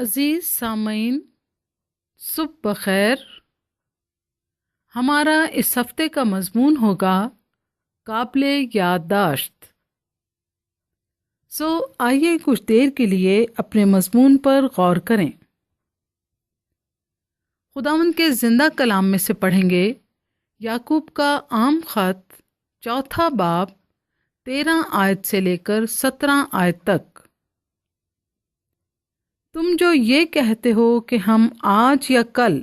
عزیز سامعین، صبح بخیر۔ ہمارا اس ہفتے کا مضمون ہوگا قابل یادداشت۔ آئیے کچھ دیر کے لیے اپنے مضمون پر غور کریں۔ خداوند کے زندہ کلام میں سے پڑھیں گے یعقوب کا عام خط، چوتھا باب، 13 آیت سے لے کر 17 آیت تک۔ تم جو یہ کہتے ہو کہ ہم آج یا کل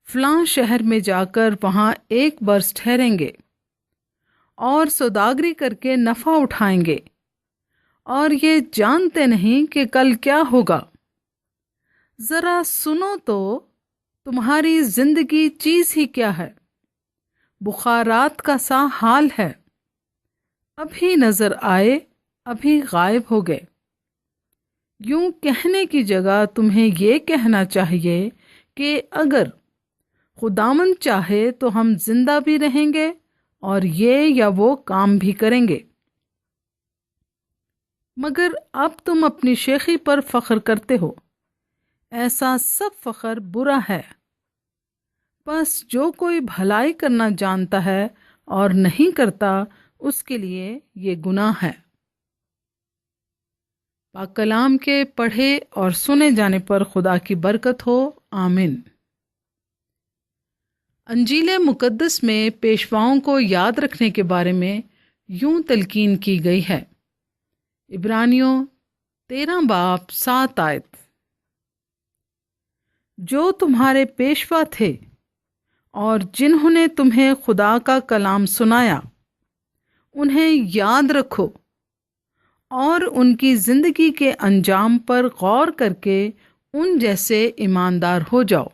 فلاں شہر میں جا کر وہاں ایک برس ٹھہریں گے اور سوداگری کر کے نفع اٹھائیں گے، اور یہ جانتے نہیں کہ کل کیا ہوگا، ذرا سنو تو تمہاری زندگی چیز ہی کیا ہے، بخارات کا سا حال ہے، ابھی نظر آئے ابھی غائب ہو گئے۔ یوں کہنے کی جگہ تمہیں یہ کہنا چاہیے کہ اگر خداوند چاہے تو ہم زندہ بھی رہیں گے اور یہ یا وہ کام بھی کریں گے۔ مگر اب تم اپنی شیخی پر فخر کرتے ہو، ایسا سب فخر برا ہے۔ بس جو کوئی بھلائی کرنا جانتا ہے اور نہیں کرتا، اس کے لیے یہ گناہ ہے۔ پاک کلام کے پڑھے اور سنے جانے پر خدا کی برکت ہو، آمین۔ انجیل مقدس میں پیشواؤں کو یاد رکھنے کے بارے میں یوں تلقین کی گئی ہے۔ عبرانیوں 13 باب 7 آیت۔ جو تمہارے پیشوا تھے اور جنہوں نے تمہیں خدا کا کلام سنایا، انہیں یاد رکھو اور ان کی زندگی کے انجام پر غور کر کے ان جیسے ایماندار ہو جاؤ۔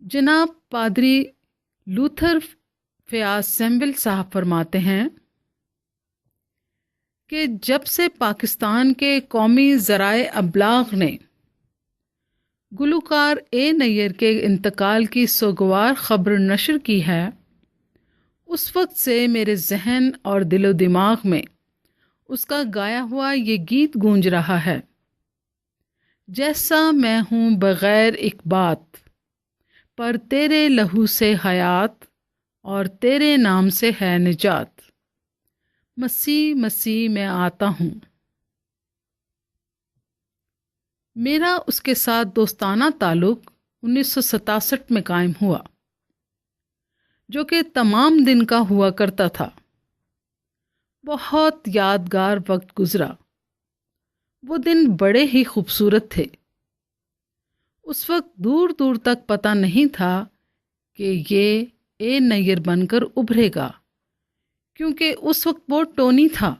جناب پادری لوتھر فیاض سیمبل صاحب فرماتے ہیں کہ جب سے پاکستان کے قومی ذرائع ابلاغ نے گلوکار اے نیئر کے انتقال کی سوگوار خبر نشر کی ہے، اس وقت سے میرے ذہن اور دل و دماغ میں اس کا گایا ہوا یہ گیت گونج رہا ہے: جیسا میں ہوں بغیر ایک بات، پر تیرے لہو سے حیات اور تیرے نام سے ہے نجات، مسیح مسیح میں آتا ہوں۔ میرا اس کے ساتھ دوستانہ تعلق 1967 میں قائم ہوا، جو کہ تمام دن کا ہوا کرتا تھا۔ بہت یادگار وقت گزرا۔ وہ دن بڑے ہی خوبصورت تھے۔ اس وقت دور دور تک پتہ نہیں تھا کہ یہ اے نیئر بن کر ابھرے گا، کیونکہ اس وقت وہ ٹونی تھا۔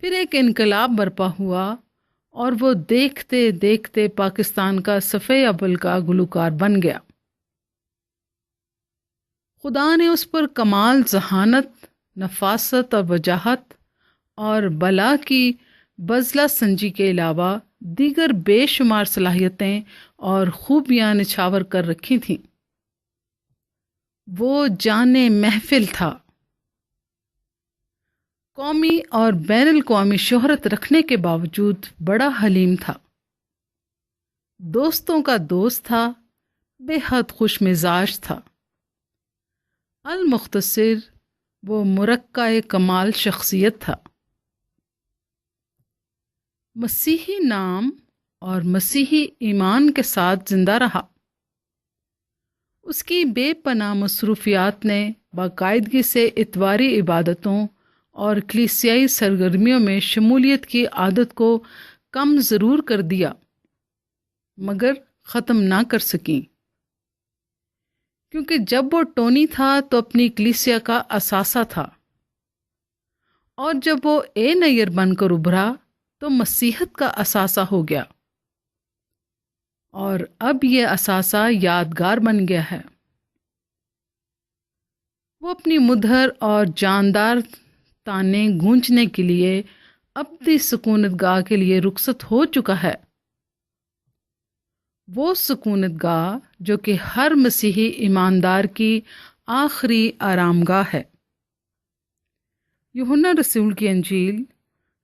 پھر ایک انقلاب برپا ہوا اور وہ دیکھتے دیکھتے پاکستان کا صفِ اول کا گلوکار بن گیا۔ خدا نے اس پر کمال ذہانت، نفاست اور وجاہت اور بلا کی بزلہ سنجی کے علاوہ دیگر بے شمار صلاحیتیں اور خوبیاں نچھاور کر رکھی تھیں۔ وہ جانے محفل تھا۔ قومی اور بین الاقوامی شہرت رکھنے کے باوجود بڑا حلیم تھا، دوستوں کا دوست تھا، بے حد خوش مزاج تھا۔ المختصر وہ مرقع کمال شخصیت تھا۔ مسیحی نام اور مسیحی ایمان کے ساتھ زندہ رہا۔ اس کی بے پناہ مصروفیات نے باقاعدگی سے اتواری عبادتوں اور کلیسیائی سرگرمیوں میں شمولیت کی عادت کو کم ضرور کر دیا، مگر ختم نہ کر سکیں، کیونکہ جب وہ ٹونی تھا تو اپنی کلیسیا کا اثاثہ تھا، اور جب وہ اے نیئر بن کر ابھرا تو مسیحت کا اثاثہ ہو گیا، اور اب یہ اثاثہ یادگار بن گیا ہے۔ وہ اپنی مدھر اور جاندار تانے گونجنے کے لیے اپنی سکونت گاہ کے لیے رخصت ہو چکا ہے، وہ سکونت گاہ جو کہ ہر مسیحی ایماندار کی آخری آرام گاہ ہے۔ یوحنا رسول کی انجیل